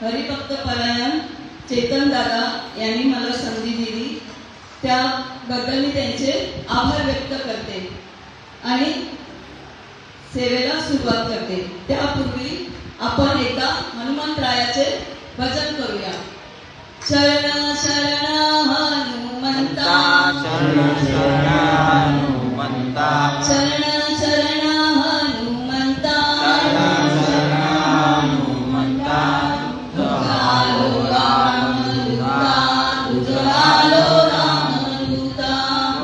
हरिभक्त परायण चेतन दादा यांनी मला संधी दिली, त्याबद्दल मी त्यांचे आभार व्यक्त करते आणि सेवेला सुरुवात करते. त्यापूर्वी आपण एकदा हनुमंतरायाचे भजन करूया. शरण शरण हनुमंता, शरण शरण हनुमंता, शरण शरण हनुमंता, शरण शरण हनुमंता. आलो रामदूता, तुझं आलो रामदूता,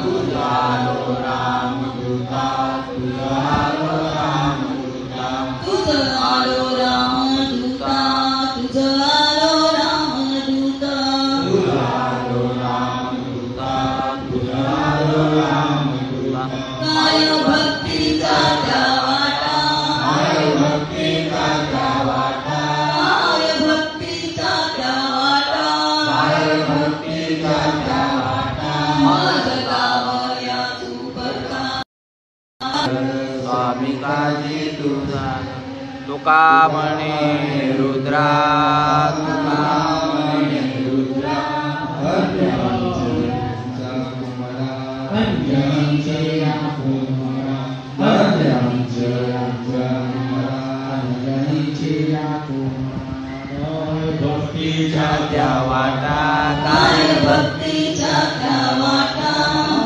तुझं आलो रामदूता, तुझं आलो रामदूता, तुझं आलो रामदूता, तुझं आलो रामदूता. तुझं आलो रामदूता, तुझं आलो रामदूता. काय भक्तीचा त्या वाटा, काय भक्तीचा त्या वाटा, काय भक्तीचा त्या वाटा, काय भक्तीचा त्या वाटा. माझं गाव या सुपरता. स्वामी काजी तुझा, तुका म्हणे रुद्रा, तुका म्हणे रुद्रा. भक्तीच्या त्या वाटा, काय भक्तीच्या त्या वाटा,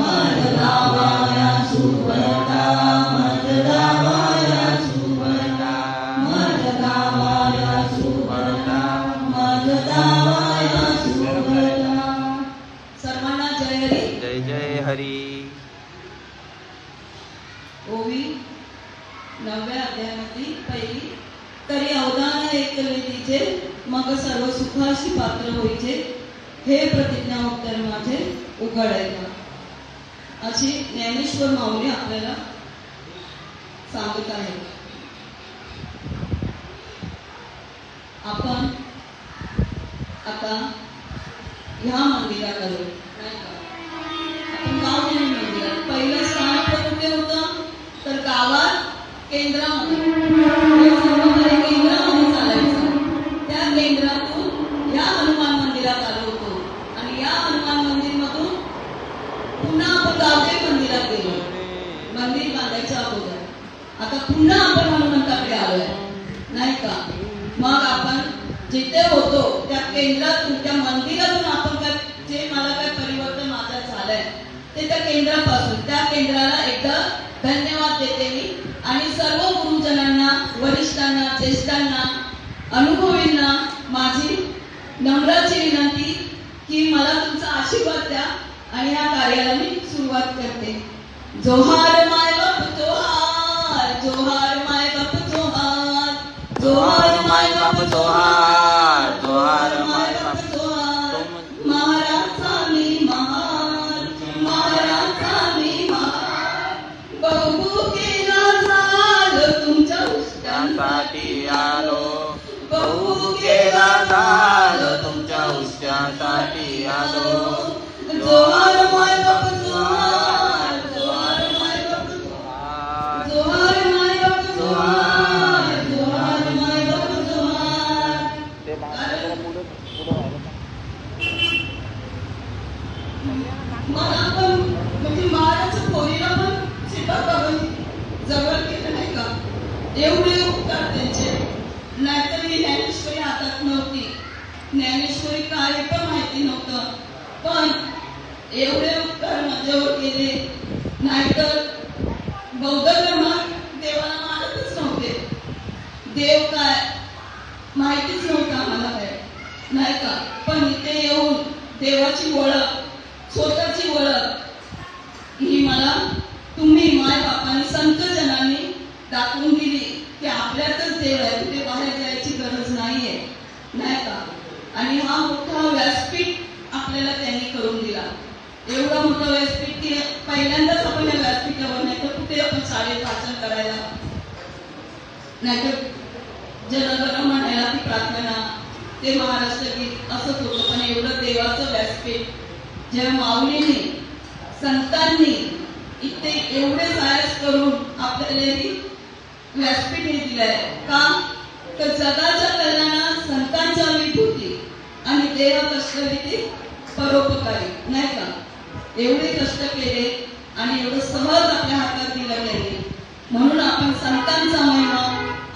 माझं गाव या सुपरता, माझं गाव या सुपरता, माझं गाव या सुपरता, माझं गाव या सुपरता. सर्वांना जय हरी. जय जय हरी. ओवी 9व्या अध्यायामधली पहिली. तरी अवधान ऐकले तिचे, मग सर्व सुखाशी पात्र होईचे, हे प्रतिज्ञा उत्तर माझे उघड आहे का, अशी ज्ञानेश्वर माऊली आपल्याला सांगत आहे. आपण आता ह्या मंदिराकडे नाही का, आपण गावदेवी मंदिरात पहिलं स्थान कुठे होतं, तर गावात केंद्रामध्ये केंद्रामध्ये चालायचं. त्या केंद्रातून या हनुमान मंदिरात आलो होतो आणि या हनुमान मंदिर मधून पुन्हा आपण गावदेवी मंदिरात गेलो. मंदिर बांधायच्या अगोदर आता पुन्हा आपण हनुमंताकडे आलोय नाही का. मग आपण जिथे होतो त्या केंद्रातून, त्या मंदिरातून आपण काय, जे मला काय परिवर्तन माझ्यात झालंय ते त्या केंद्रापासून, त्या केंद्राला एकदा धन्यवाद देते मी आणि सर्व गुरुजनांना, वरिष्ठांना, ज्येष्ठांना, अनुभवींना माझी नम्राची विनंती की मला तुमचा आशीर्वाद द्या आणि या कार्याला मी सुरुवात करते. जोहार माय बाप जोहार, जोहार माय बाप जोहार, जोहार माय बाप जोहार, जोहार माय बाप जोहार. महाराजा मी महार, महाराजा मी महार. बहु केला झालं तुमच्या उष्ट्यासाठी आलो, बहु केला झालं तुमच्या उष्ट्यासाठी आलो. जोहार माय बाप जोहार, जोहार माय बाप जोहार, जोहार माय बाप जोहार, जोहार माय बाप जोहार. मग आपण म्हणजे महाराज पोरीला पण सीताबाबांनी जवळ केलं नाही का, एवढे उपकार त्यांचे. नाहीतर ही ज्ञानेश्वरी हातात नव्हती, ज्ञानेश्वरी काय पण माहिती नव्हतं, पण एवढे उपकार माझ्यावर केले. नाहीतर बौद्ध धर्मात देवाला मानतच नव्हते, देव काय माहितीच नव्हतं आम्हाला काय नाही का. पण इथे येऊन देवाची ओळख, स्वतःची ओळख ही मला तुम्ही माय बापांनी, संत जनांनी दाखवून दिली की आपल्यातच देव आहे, कुठे बाहेर जायची गरज नाहीये नाही का. आणि हा मोठा व्यासपीठ आपल्याला त्यांनी करून दिला, एवढा मोठा व्यासपीठ की पहिल्यांदाच आपण या व्यासपीठावर, नाही तर कुठे आपण शाळेत भाषण करायला, नाहीतर जनगण म्हणायला ती प्रार्थना, ते महाराष्ट्र गीत असंच होतं. पण एवढं देवाचं व्यासपीठ जेव्हा माऊलींनी, संतांनी इथे एवढे सायस करून आपल्याला व्यासपीठ हे दिलंय का, तर जगाच्या कल्याणास संतांच्या विभूती आणि देव कष्टविधी परोपकारी, नाही का? एवढे कष्ट केले आणि एवढं सहज आपल्या हातात दिलं गेले, म्हणून आपण संतांचा महिमा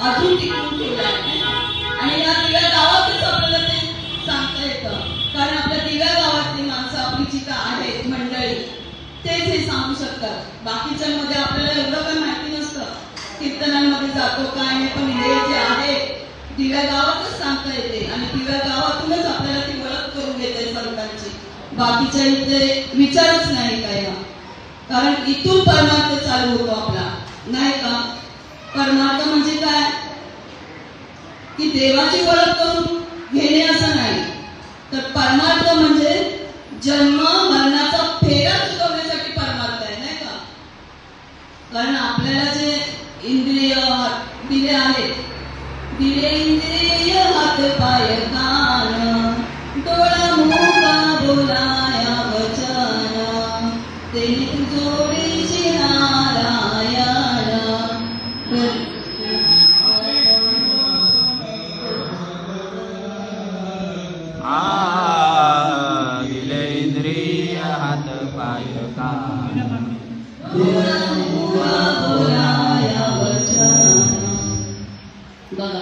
अजून टिकवून ठेवला आहे. आणि या दिव्या गावातच आपल्याला ते सांगता येतं, कारण आपल्या दिव्या गावातली माणसं आपली जिथं आहेत मंडळी तेच हे सांगू शकतात. बाकीच्यांमध्ये आपल्याला एवढं काही माहिती नसतं, कीर्तनांमध्ये जातो काय नाही, पण हे जे आहे दिव्या गावातच सांगता येते आणि दिव्या गावातूनच आपल्याला ती ओळख करून घेते संतांची. बाकीच्या इथे विचारच नाही काय ना, कारण इथून परमार्थ चालू होतो आपला, नाही का? परमार्थ म्हणजे काय की देवाची ओळख करून घेणे असं नाही, तर परमार्थ म्हणजे जन्म मरणाचा फेरा चुकवण्यासाठी परमार्थ आहे, नाही का? कारण आपल्याला जे इंद्रिय दिले आहेत, दिले इंद्रिय हात पाय कान डोळा मुका बोलाया वचन ते जोडीची नारायण. दिले इंद्रिय हात पाय कान बघा,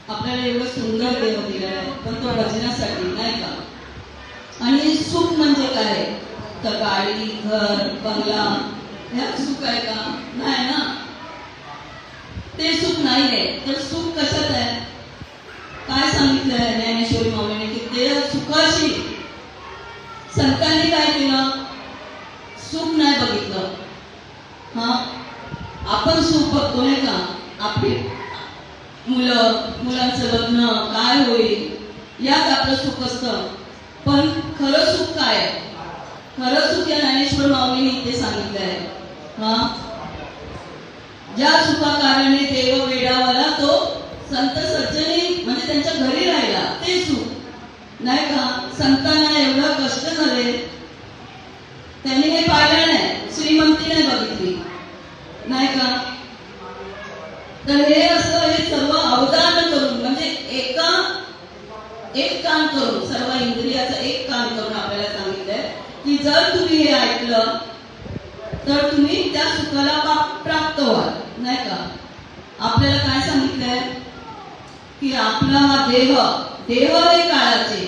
आपल्याला एवढं सुंदर देव दिलं आहे, पण तो भजनासाठी, नाही का? आणि सुख म्हणजे काय? तर गाडी घर बंगला ह्या सुख आहे का? नाही ना, ते सुख नाही आहे. तर सुख कशात आहे? काय सांगितलंय ज्ञानेश्वरी माऊलीने की देव सुखाशी. संतांनी काय केलं? सुख नाही बघितलं. आपण सुख बघतो, नाही का? आपली मुलांचं लग्न काय होईल यात आपलं सुख असतं, पण खरं सुख काय आहे? खरं सुख या ज्ञानेश्वर माऊलीने इथे सांगितलंय. ज्या सुखाकारणे देव वेडावला तो संत सज्जनी, म्हणजे त्यांच्या घरी राहिला ते सुख, नाही का? संतांना एवढं कष्ट झाले, त्यांनी हे पाहिलं नाही, श्रीमंती नाही बघितली, नाही का? तर हे असं हे सर्व अवधान करून, म्हणजे एक काम करून, सर्व इंद्रियाचं एक काम करून आपल्याला सांगितलंय की जर तुम्ही हे ऐकलं तर तुम्ही त्या सुखाला प्राप्त व्हाल, नाही का? आपल्याला काय सांगितलंय की आपला हा देह हे काळाचे,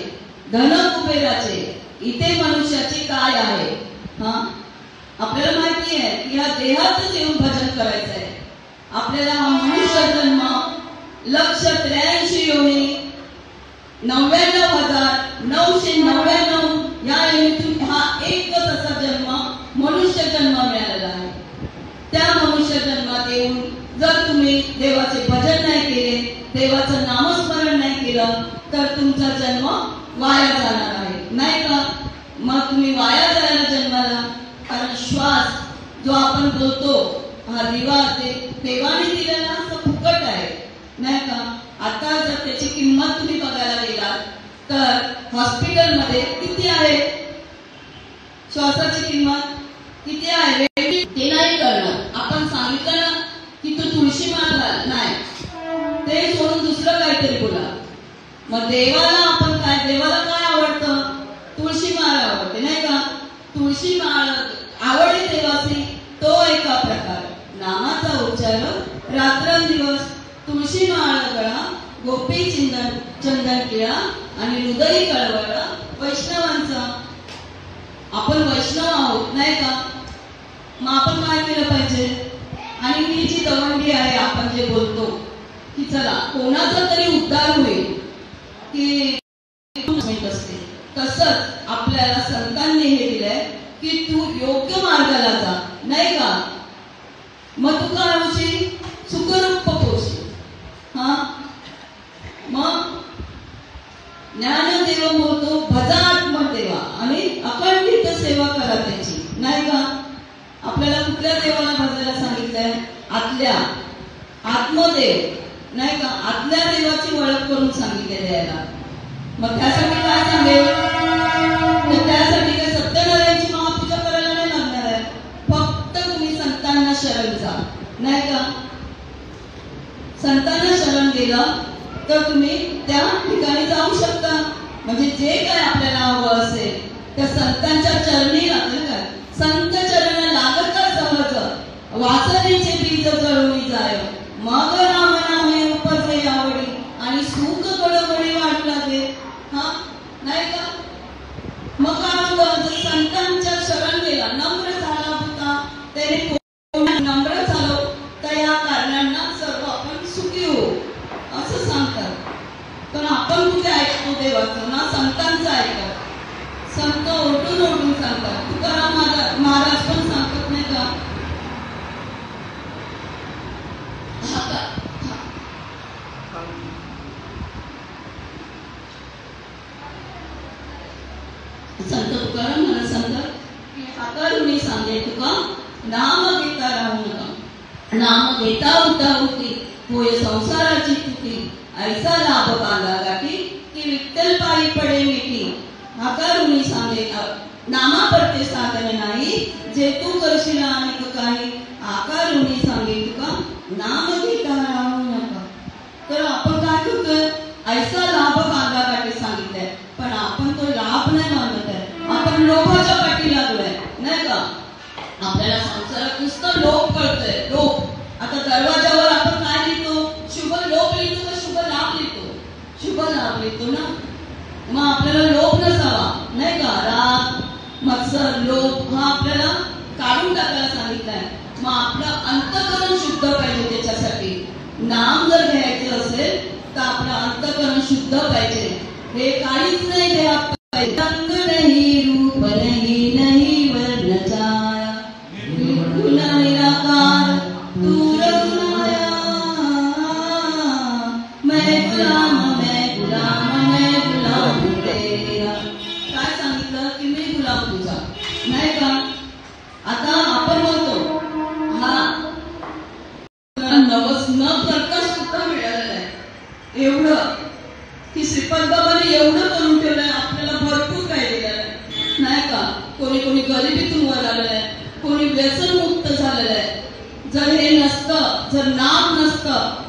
धन कुबेराचे, इथे मनुष्याची काय आहे? आपल्याला माहिती आहे की या देहातच येऊन भजन करायचं आहे आपल्याला. हा मनुष्य जन्म 1,83 योनी 99,999 या योनीतून हा एकच असा जन्म मनुष्य जन्म मिळालेला आहे. त्या मनुष्य जन्मात येऊन जर तुम्ही देवाचे भजन नाही केले, देवाचं नामस्मरण नाही केलं, तर तुमचा जन्म वाया जाणार आहे, नाही का? मग तुम्ही वाया जायला जन्माला, कारण श्वास जो आपण बोलतो हा दिवा ते देवाने दिलेला असं फुकट आहे, नाही का? आता जर त्याची किंमत तुम्ही बघायला गेलात तर हॉस्पिटलमध्ये किती आहे? श्वासाची किंमत किती आहे ते नाही कळणार. आपण सांगितलं ना की तू तुळशी माळ घाल, नाही, ते सोडून दुसरं काहीतरी बोला. मग देवाला आपण काय, देवाला काय आवडतं? तुळशी माळ आवडते, नाही का? तुळशी माळ आवडली देवाची, तो एका प्रकार. नामाचा उच्चार रात्रंदिवस, तुळशी माळ गळा, गोपी चंदन टिळा आणि हृदयी कळवळा वैष्णवांचा. आपण वैष्णव आहोत, नाही का? मग आपण काय केलं पाहिजे? आणि ही जी दवंडी आहे, आपण जे बोलतो की चला कोणाचा तरी उद्धार होईल की असते, तसंच आपल्याला संतांनी हे दिलंय की तू योग्य मार्गाला जा, नाही का? मग तू काय होशील? सुखरूप होशील. मग ज्ञानदेव बोलतो भजा आत्मदेवा आणि अखंडित सेवा करा त्याची, नाही का? आपल्याला कुठल्या देवाला भजायला सांगितलंय? आतल्या आत्मदेव, नाही का? आतल्या देवाची ओळख करून सांगितले द्यायला. मग त्यासाठी काय सांगेल? तर त्यासाठी काय सत्यनारायणची महापूजा करायला नाही लागणार आहे, फक्त तुम्ही संतांना शरण जा, नाही का? संतांना शरण गेलं तर तुम्ही त्या ठिकाणी जाऊ शकता. म्हणजे जे काय आपल्याला हवं असेल त्या संतांच्या चरणी लागलं काय, संत चरण लागत सहज, वासनेचे बीज जळून जाय, मग राम नामे उपजे आवडी, आणि सुख गडबडी वाढू लागे. हा नाही का? मग काय होतं, संतांच्या शरण गेला, नम्र झाला होता, त्याने नम्र झालो तर या कारणांना सर्व आपण सुखी होऊ असं सांगतात. पण आपण कुठे ऐकतो देवाचं ना, संतांचं ऐकतो. संत ओरडून ओरडून सांगतात. तुकाराम महाराज पण सांगतात नाही का, संत तुकाराम महाराज सांगतात की हातारुणी सांगे तुका, नाम घेता राहू नका, नाम घेता उठा उठी, होय संसाराची तुटी, ऐसा लाभ कांदा गाठी, की विठ्ठल पायी पडे मिठी. हातारुणी सांगे नामा परते साधन नाही, जे तू करशील अनेक काही, आकारुणी सांगे तुका, नाम घेता राहू नका. तर आपण काय करतोय, ऐसा लाभ कांदा गाठी सांगितलंय, पण आपण तो लाभ नाही मानत आहे. आपण लोभाच्या पाठी लागलोय नाही का. आपल्याला संसारात नुसतं लोभ कळतोय, लोभ. आता दरवाजावर आपण काय लिहितो, शुभ लोभ लिहितो का शुभ लाभ लिहितो? शुभ लाभ लिहितो ना. मग आपल्याला लोभ नसावा नाही का. राग मत्सर लोभ हा आपल्याला काढून टाकायला सांगितलाय. मग आपलं अंतःकरण शुद्ध पाहिजे. त्याच्यासाठी नाम जर घ्यायचं असेल तर आपलं अंतःकरण शुद्ध पाहिजे. हे काहीच नाही देहा पाहिजे. रंग नाही, रूप नाही, नाही वर्ण छाया, निर्गुण निराकार तू रघुनाया, मैं गुलाम तेरा. काय सांगितलं की मी गुलाम तुझा नाही का. आता आपण बोलतो हा नवस न करता सुद्धा मिळालेलं आहे एवढं, की श्रीपाद बाबांनी एवढं करून ठेवलंय, आपल्याला भरपूर काय दिलेलं आहे नाही का. कोणी कोणी गरिबीतून वर आलेलं आहे, कोणी व्यसन मुक्त झालेलं आहे. जर हे नसतं, जर नाम नसतं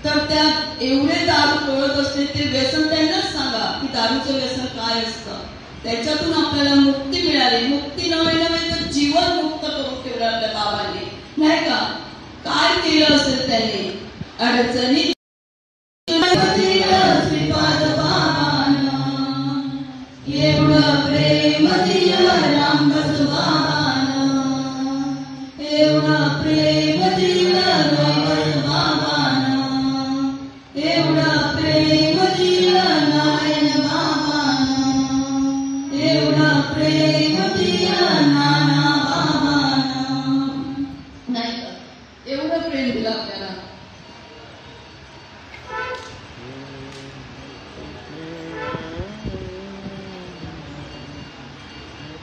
तर त्यात एवढे दारू पळत असते. ते व्यसन त्यांनाच सांगा की दारूचं व्यसन काय असतं. त्याच्यातून आपल्याला मुक्ती मिळाली. मुक्ती नव्हे नव्हे तर जीवन मुक्त करून ठेवलं आपल्या बाबांनी नाही का. काय केलं असेल त्याने अडचणी, श्रीपाद बाबांना एवढं प्रेम दिलं रामदास बाबांना, एवढं प्रेम दिलं रामदास बाबांना, एवढं प्रेम दिलं नारायण बाबांना, एवढं प्रेम दिलं नाना बाबांना नाही का. एवढं प्रेम दिलं आपल्याला.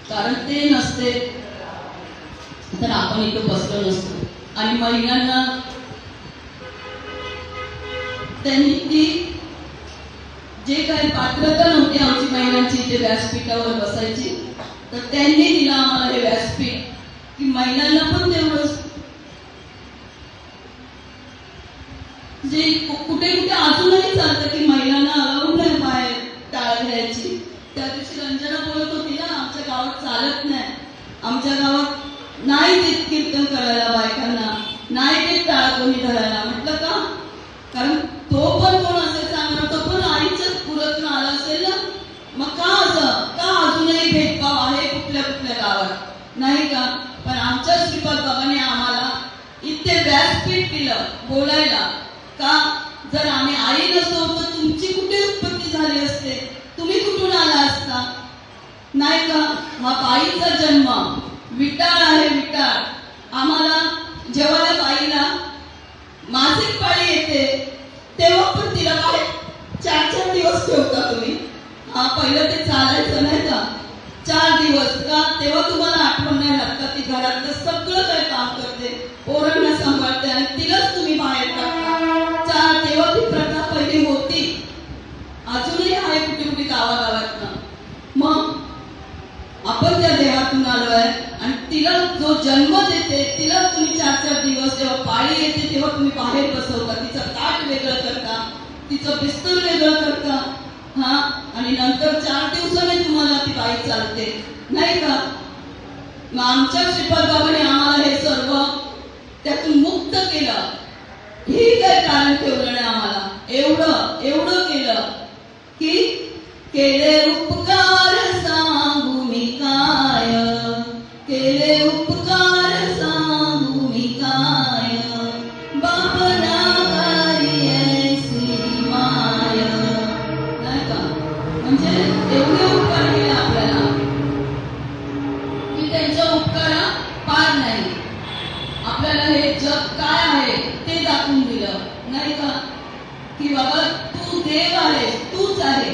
कारण ते नसते तर आपण इथं बसलो नसतो. आणि महिलांना त्यांनी ती जे काही पात्रता नव्हती आमची महिलांची इथे व्यासपीठावर बसायची, तर त्यांनी दिलं आम्हाला हे व्यासपीठ की महिलांना पण तेवढंच. जे कुठे कुठे अजूनही चालतं की महिलांना अलाउड नाही बाहेर टाळ घ्यायची. त्या दिवशी रंजना बोलत होती ना, आमच्या गावात चालत नाही, आमच्या गावात नाही देत कीर्तन करायला बायकांना, नाही देत टाळ कोणी धरायला. म्हटलं का? कारण तो पण कोण असेल सांगणार, तो पण आईच्याच पुरतून आला असेल ना. मग का अजूनही भेदभाव आहे कुठल्या कुठल्या गावात नाही का. पण आमच्या श्रीपाद बाबांनी आम्हाला इथे व्यासपीठ दिलं बोलायला. का? जर आम्ही आई नसतो तर तुमची कुठे उत्पत्ती झाली असते, तुम्ही कुठून आला असता नाही का. हा बाईचा जन्म विटाळ आहे, विटाळ. आम्हाला जेव्हा या बाईला मासिक पाळी येते तेव्हा पण तिला बाहेर 4-4 दिवस ठेवता तुम्ही. हा पहिलं ते चालायचं नाही का 4 दिवस का. तेव्हा तुम्हाला आठवण नाही राहत का ती घरातलं सगळं काय काम करते, पोरांना सांभाळते आणि तिलाच तुम्ही बाहेर टाकता. तेव्हा ती प्रथा पहिली होती, अजूनही आहे कुठे कुठे गावागावात. मग आपण त्या देहातून आलोय आणि तिला जो जन्म देते तिला तुम्ही 4-4 दिवस जेव्हा पाळी येते तेव्हा तुम्ही बाहेर बसवता, तिचं ताट वेगळं करता, तिचं पिस्तूल वेगळं करता, हा, आणि नंतर 4 दिवसाने तुम्हाला ती बाई चालते, नाही का? मग आमच्या श्रीपाद बाबांनी आम्हाला हे सर्व त्यातून मुक्त केलं. हे काय कारण ठेवलं नाही आम्हाला. एवढं केलं की केले उपकार सांगू मी काय, केले उपकार सांगू मी काय, बाबना करी ऐसी माय, नाही का? म्हणजे एवढे उपकार केले आपल्याला की त्यांच्या उपकारा पार नाही. आपल्याला हे जग काय आहे ते दाखवून दिलं, नाही का? की बाबा तू देव आहेस, तूच आहे.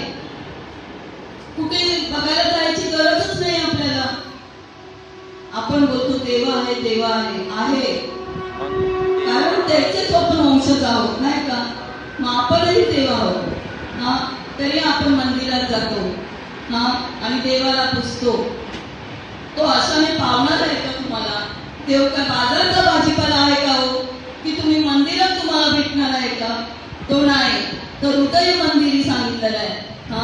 कुठे बघायला जायची गरजच नाही आपल्याला. आपण बोलतो देवा आहे, देवा आहे, कारण त्याचेच आपण वंशज आहोत, नाही का? मग आपणही देव आहोत, हा. तरी आपण मंदिरात जातो, हा, आणि देवाला पुजतो. तो अशाने पावणार आहे का तुम्हाला? देव काय बाजारचा भाजीपाला आहे का हो, की तुम्ही मंदिरात तुम्हाला भेटणार आहे का? तो नाही. तो हृदय मंदिरी सांगितलेलं आहे, हा.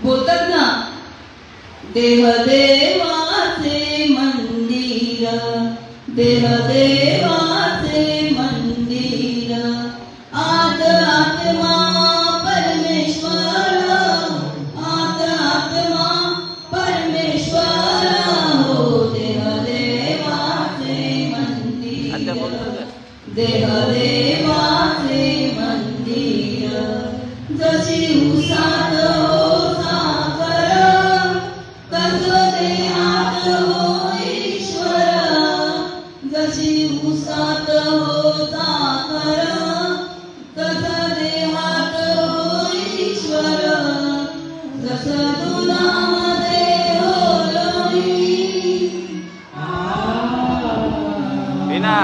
बोलतात ना, देह देवाचे मंदिर, देह देवाचे मंदिर, आत आत्मा परमेश्वर, आत आत्मा परमेश्वर, हो देह देवाचे मंदिर, देह देवाचे मंदिर, जशी उसात हो साखर, तसं देहात हो ईश्वर, जशी उसात हो साखर, तसं देहात हो ईश्वर, जसं दुधामध्ये हो लोणी, बिना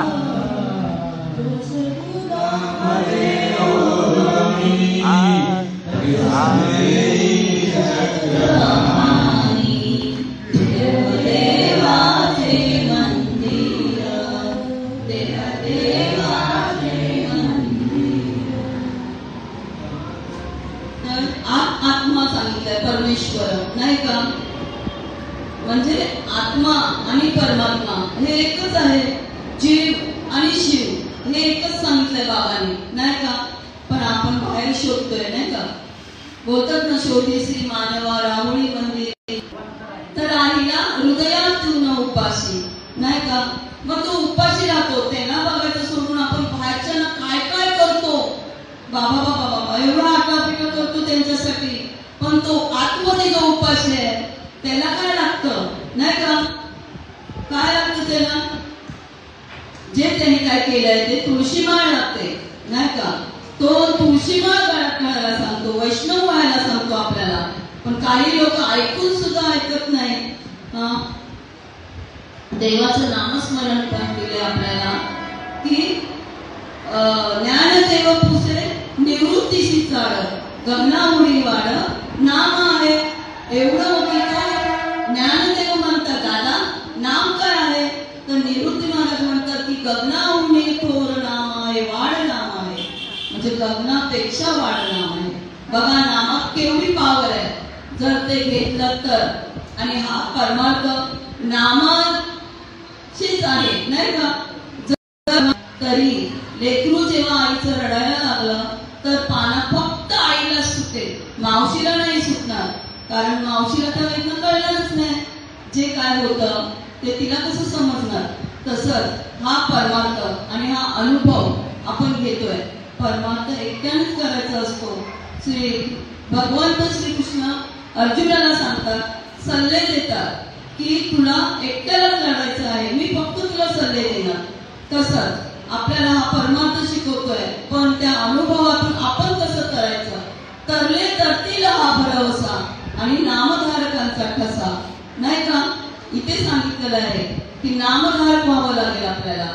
आत्मा सांगितलंय, परमेश्वर, नाही का? म्हणजे आत्मा आणि परमात्मा हे एकच आहे. जीव आणि शिव हे एकच सांगितलंय बाबांनी, नाही का? पण आपण बाहेर शोधतोय, नाही का? बोलतात ना, शोधीसी मानवा राहुळी मंदिर, तर राहिला हृदयातून उपाशी, नाही का? मग तो उपाशी राहतो. त्यांना बघायचं सोडून आपण बाहेरच्या काय काय करतो. बाबा बाबा बाबा एवढा आटापिटा करतो त्यांच्यासाठी, पण तो आतमध्ये जो उपाशी आहे त्याला काय लागतं, नाही का? काय लागतं त्याला? जे त्यांनी काय केलंय ते तुळशीमाळ लागते, नाही का? तो तुळशीमाळ करायला सांगतो, वैष्णव व्हायला सांगतो आपल्याला. पण काही लोक ऐकून सुद्धा ऐकत नाही. देवाचं नामस्मरण पण केले आपल्याला की ज्ञानदेव पुसे निवृत्तीशी चाळ, गगनामुळी वाढ नाम आहे. एवढं होती तर ज्ञानदेव म्हणतात दादा नाम काय आहे, तर निवृत्ती महाराज म्हणतात की गगनामुळी थोर नाम आहे, वाढ नाम आहे. म्हणजे गगनापेक्षा वाढ नाम आहे. बघा नामात केवढी पावर आहे जर ते घेतलं तर. आणि हा परमार्थ नामाचीच आहे, नाही का? तरी लेकरू जेव्हा आईचं रडायला लागलं तर पाना फक्त आईला सुटेल, मावशीला नाही सुटणार. कारण मावशीला तर इथं कळणारच नाही जे काय होतं ते, तिला कसं समजणार. तसंच हा परमार्थ आणि हा अनुभव आपण घेतोय. परमार्थ एकट्यानेच करायचा असतो. श्री भगवंत श्रीकृष्ण अर्जुनाला सांगतात, सल्ले देतात की तुला एकट्यालाच लढायचं आहे, मी फक्त तुला सल्ले देणार. तसंच आपल्याला हा परमार्थ शिकवतोय, पण त्या अनुभवातून आपण कसं करायचं. तरले तरतील हा भरवसा आणि नामधारकांचा ठसा, नाही का? इथे सांगितलेलं आहे की नामधारक व्हावं लागेल आपल्याला.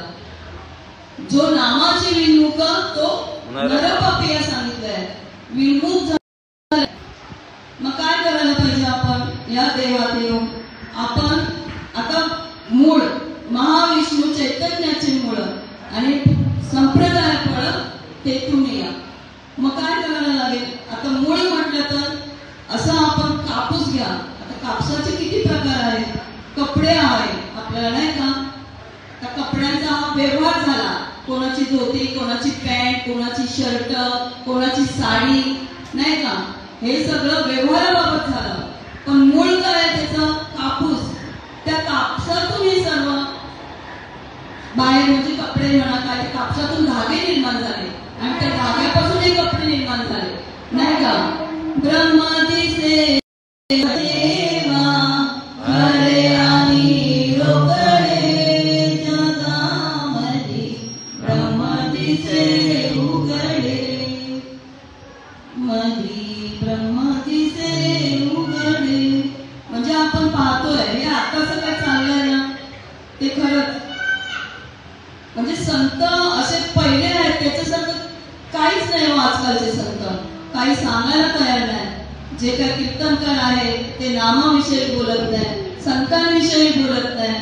जो नामाची विनमुख तो नरपापी सांगितलंय, विनमुख झाला. मग काय करायला पाहिजे आपण या देवात येऊन? आपण आता मूळ महाविष्णू चैतन्याचे मूळ आणि संप्रदाय फळ तेथून या. मग काय करायला लागेल? आता मूळ म्हटलं तर असं आपण कापूस घ्या. आता कापसाचे किती प्रकार आहेत. कपडे आहेत आपल्याला नाही का. त्या कपड्यांचा हा व्यवहार झाला. कोणाची धोती, कोणाची पॅन्ट, कोणाची शर्ट, कोणाची साडी नाही का. हे सगळं व्यवहाराबाबत झालं. पण मूळ काय त्याचं? कापूस. त्या कापसातून हे सर्व बाहेर म्हणजे कपडे म्हणा काय, कापसातून धागे निर्माण झाले आणि त्या धाग्यापासून हे कपडे निर्माण झाले नाही का. ब्रह्म दिसे देवा खरे आणि रोकडे जगामध्ये, ब्रह्म दिसे उघडे मधी, ब्रह्म दिसे उघडे. म्हणजे आपण पाहतोय हे आताच काय चाललंय ना ते खरंच. म्हणजे संत असे पहिले आहेत त्याच्यासारखं काहीच नाही हो. आजकालचे संत काही सांगायला तयार नाही. जे काही कीर्तनकार आहेत ते नामाविषयी बोलत नाही, संतांविषयी बोलत नाही.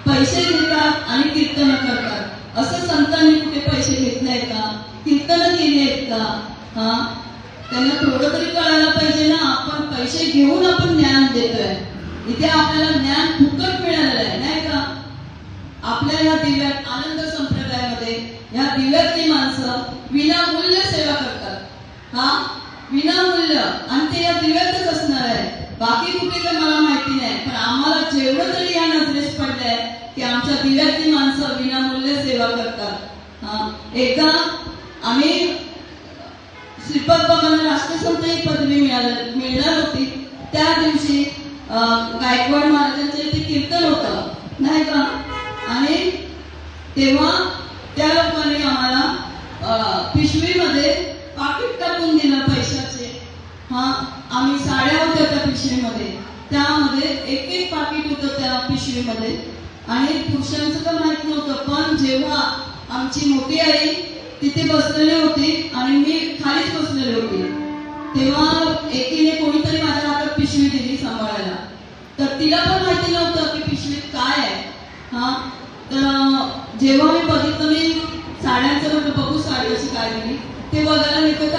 पैसे घेतात आणि कीर्तन करतात. असं संतांनी कुठे पैसे घेतले आहेत का? कीर्तन केली आहेत का? त्यांना थोडं तरी कळायला पाहिजे ना. आपण पैसे घेऊन आपण ज्ञान देतोय. इथे आपल्याला ज्ञान फुकट मिळालेलं आहे नाही का. आपल्या या दिव्यात आनंद संप्रदायामध्ये या दिव्यातली माणसं विनामूल्य सेवा करतात. विनामूल्य. आणि ते या दिव्यातच असणार आहे. बाकी कुठे तर मला माहिती नाही. पण आम्हाला जेवढं तरी या नजरेस पडलंय की आमच्या दिव्यातली माणसं विनामूल्य सेवा करतात. एकदा आम्ही श्रीपाद बाबांना राष्ट्रसंत ही पदवी मिळणार होती. त्या दिवशी गायकवाड महाराजांचे इथे कीर्तन होतं नाही का. आणि तेव्हा त्या लोकांनी आम्हाला पिशवीमध्ये पाकिट टाकून दिलं पैशाचे. आम्ही साड्या होत्या त्या पिशवीमध्ये. त्यामध्ये एक एक पाकिट होतं त्या पिशवीमध्ये. आणि पुरुषांचं तर माहित नव्हतं. पण जेव्हा आमची मोठी आई तिथे बसलेली होती आणि मी खालीच बसलेली होती, तेव्हा एकीने कोणीतरी माझ्या हातात पिशवी दिली सांभाळायला. तर तिला पण माहिती नव्हतं की पिशवीत काय आहे. तर जेव्हा मी बघितलं, मी साड्यांचं म्हटलं बघू साडी अशी काय दिली ते बघायला निघतं तर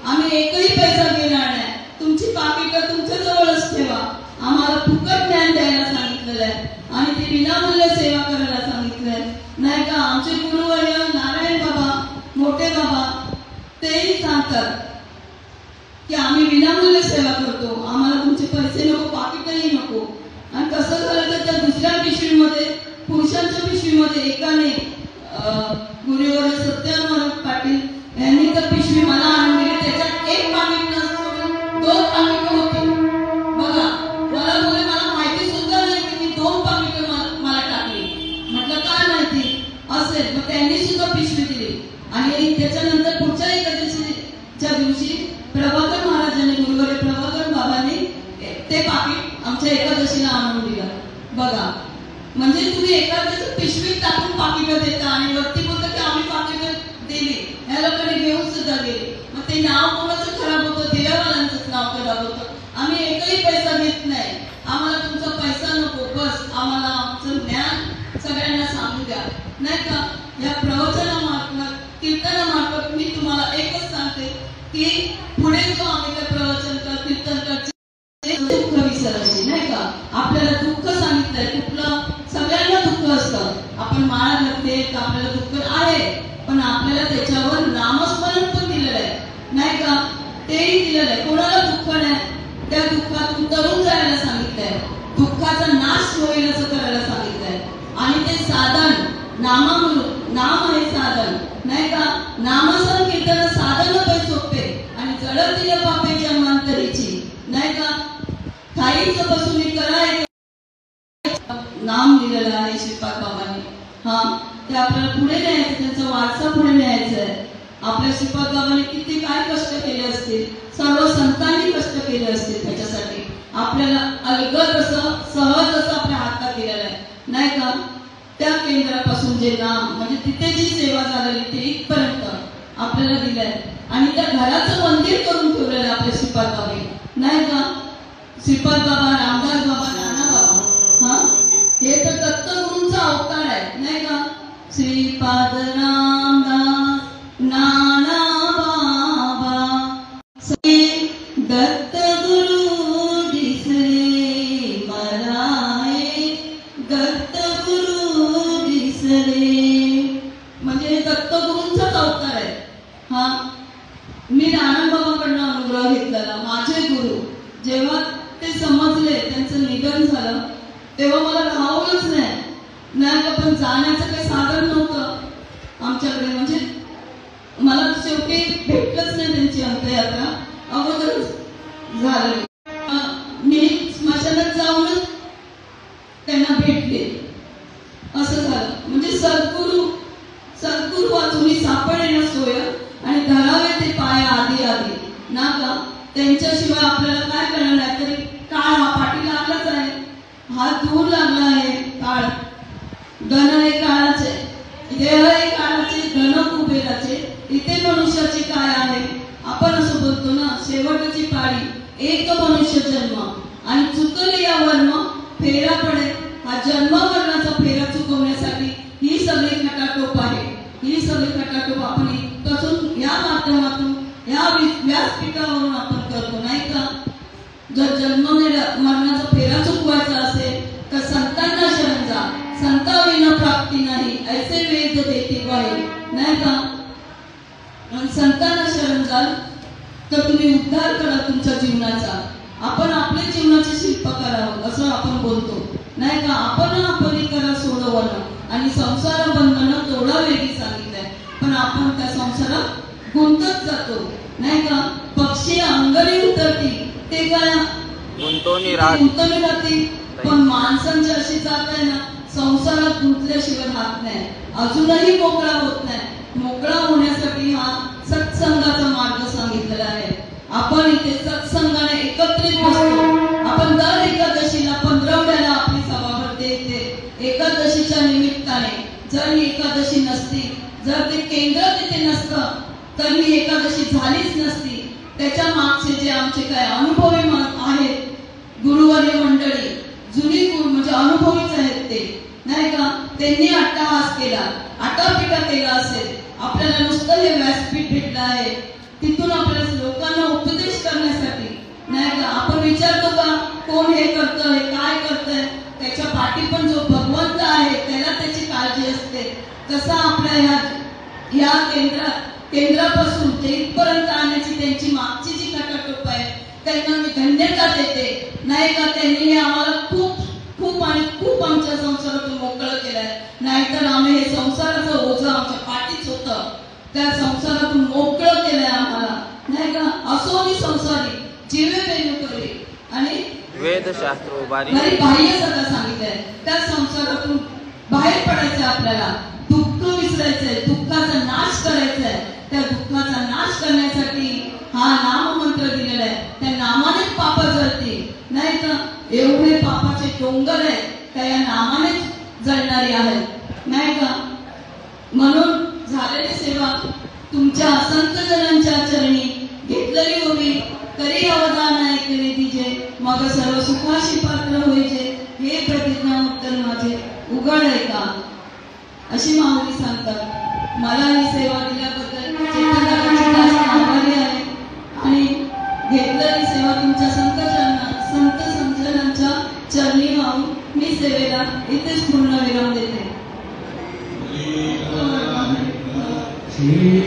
आम्ही एकही पैसा घेणार नाही. तुमची पाकिटं तुमच्या जवळच ठेवा. आम्हाला फुकट ज्ञान द्यायला सांगितलेलं आहे आणि ते विनामूल्य सेवा करायला सांगितलंय नाही का. आमचे गुरुवर्य नारायण बाबा, मोठे बाबा तेही सांगतात की आम्ही विनामूल्य सेवा करतो. आम्हाला तुमचे पैसे नको, पाकिटही नको. आणि कसं झालं तर त्या दुसऱ्या पिशवीमध्ये, पुरुषांच्या पिशवीमध्ये एकाने गुरुवर्य सत्यनारायण पाटील यांनी तर पिशवी मला आणून दिली. त्याच्यात एक पाकिट नसून 2 पाकिटं होती. बघा, मला माहिती सुद्धा नाही की मी 2 पाकिटं मला टाकली. म्हटलं काय माहिती असेल. मग त्यांनी सुद्धा पिशवी दिली. आणि त्याच्यानंतर पुढच्या एकादशीच्या दिवशी प्रभाकर महाराजांनी, गुरुवर्य प्रभाकर बाबांनी ते पाकिट आमच्या एकादशीला आणून दिलं. बघा, म्हणजे तुम्ही एकादशी पिशवीत टाकून पाकिटं देता आणि वरती बोलता की आम्ही पाकिटं दिली. या लोकांनी घेऊन सुद्धा गेली. मग ते नाव कोणाचं खराब होतं? देवावाल्यांचंच नाव खराब होतं. आम्ही एकही पैसा घेत नाही. आम्हाला तुमचा पैसा नको, बस आम्हाला आमचं ज्ञान सगळ्यांना सांगू द्या नाही का. या प्रवचनामार्फत, कीर्तनामार्फत मी तुम्हाला एकच सांगते की पुढे जो आम्ही ते प्रवचन कर, कीर्तन करतो दुःख विसरायची नाही का. आपल्याला दुःख सांगितलंय कुठलं? सगळ्यांना दुःख असतं. आपण माळा घालते तर आपल्याला दुःख आहे, पण आपल्याला त्याच्यावर नामस्मरण पण दिलेलं आहे नाही का. तेही दिलेलं आहे. कोणाला दुःख नाही, त्या दुःखातून तरुण जायला सांगितलंय. दुःखाचा नाश होईल असं करायला सांगितलंय. आणि ते साधन नाम आहे साधन नाही का. नामसंकीर्तन साधन पै सोपे आणि जडतील पापेची अमांतरीची नाही का. काहीच बसून करायचं नाम दिलेलं आहे श्रीपाद बाबांनी. ते आपल्याला पुढे न्यायचं, त्यांचा वारसा पुढे न्यायचा आहे. आपल्या श्रीपाद बाबांनी किती काय कष्ट केले असतील, सर्व संतांनी कष्ट केले असतील त्याच्यासाठी. आपल्याला अलगद असं सहज असं आपल्या हातात दिलेलं आहे नाही का. त्या केंद्रापासून जे नाम म्हणजे तिथे जी सेवा झालेली ते इथपर्यंत आपल्याला दिलंय. आणि त्या घराचं मंदिर करून ठेवलेलं आहे आपल्या श्रीपाद बाबांनी नाही का. श्रीपाद बाबा, रामदास बाबा, नाना बाबा, हे तर दत्तगुरूंचा अवतार आहे नाही का. श्रीपाद रामदास जेव्हा ते समजले त्यांचं निधन झालं तेव्हा मला राहवलंच नाही का, पण जाण्याचं काही साधन नव्हतं आमच्याकडे. म्हणजे मला शेवटी भेटलंच नाही त्यांची अंत्ययात्रा, अगोदरच झाली. मी स्मशानात जाऊनच त्यांना भेटले, असं झालं. म्हणजे सद्गुरू वाचून सापडे ना सोय आणि धरावे ते पाय आधी आधी ना का. त्यांच्याशिवाय आपल्याला काय करणार आहे. तरी काळ हा पाठी लागलाच आहे, हात दूर लागला आहे. काळ धन हे काळाचे, देह हे काळाचे, धन कुबेराचे, इथे मनुष्याचे काय आहे. आपण असं बोलतो ना, शेवटची पाळी एक मनुष्य जन्म आणि चुकले या वर्म फेरा पडे. हा जन्म मरणाचा फेरा चुकवण्यासाठी ही सगळी खटाटोप आहे. ही सगळी खटाटोप आपण इथपासून या माध्यमातून या व्यासपीठावरून आपण करतो नाही का. जर जन्म मरणाचा फेरा चुकवायचा असेल तर संतांना शरण जा, संताविना प्राप्ती नाही ऐसे वेद देती बाई नाही का. संतांना शरण जाल तर तुम्ही उद्धार करा तुमच्या जीवनाचा. आपण आपल्या जीवनाचे शिल्पकार आहोत असं आपण बोलतो नाही का. आपण करा सोडवणं आणि संसार बंधन तोडा वेगळी सांगितलंय, पण आपण त्या संसारात गुंतत जातो नाही का. पक्षी अंगणी उतरती ते काय गुंतवणी राहते, पण माणसांची अशी जात आहे ना, संसारात गुंतल्याशिवाय राहत नाही, अजूनही मोकळा होत नाही. मोकळा होण्यासाठी हा सत्संगाचा मार्ग सांगितलेला आहे. आपण इथे सत्संगाने एकत्रित बसतो. आपण दर एकादशीला 15 आपली सभा भरते इथे एकादशीच्या निमित्ताने. जर ही एकादशी नसती, जर ते केंद्र तिथे नसतं तर ही एकादशी झालीच नसती. त्याच्या मागचे जे आमचे काय अनुभवी आहेत गुरुवर्य मंडळी, जुनी म्हणजे अनुभवीच आहेत ते नाही का. त्यांनी अट्टहास केला, आटापिटा केला असेल. आपल्याला नुसतं हे व्यासपीठ भेटलं आहे, तिथून आपल्याला लोकांना उपदेश करण्यासाठी नाही का. आपण विचारतो का कोण हे करतं, हे काय करतंय. त्याच्या पाठी पण जो भगवंत आहे त्याला त्याची काळजी असते. तसा आपल्या ह्या केंद्रापासून ते इथपर्यंत आणण्याची त्यांची मागची जी खटाटोप आहे त्यांना मी धन्यता देते नाही का. त्यांनी आम्हाला खूप आणि खूप आमच्या संसारातून मोकळं केलंय. नाहीतर आम्ही हे संसाराचं ओझं आमच्या पाठीच होतं, त्या संसारातून मोकळं केलंय आम्हाला नाही का. असोनी संसारी जीवे बेनू करे आणि वेदशास्त्र बाह्य सगळं सांगितलंय. त्या संसारातून बाहेर पडायचं, आपल्याला दुःख विसरायचंय, दुःखाचा नाश करायचाय. त्या दुःखाचा नाश करण्यासाठी हा नाम मंत्र दिलेला आहे. त्या नामानेच पाप जळते नाही का. एवढे पापाचे डोंगर आहेत त्या या नामानेच जळणारी आहेत नाही का. म्हणून झालेली सेवा तुमच्या संत जनांच्या चरणी घेतलेली होवी, करी अवदान ऐकले तिचे, मग सर्व सुखाशी पात्र होईचे. हे प्रतिज्ञा उत्तर माझे उघड आहे का, अशी माऊली सांगतात. मला ही सेवा दिल्याबद्दल चेतनाची आभारी आहे आणि घेतलेली सेवा तुमच्या संत संजनांच्या चरणी वाहून मी सेवेला इथेच पूर्ण विराम देते. श्री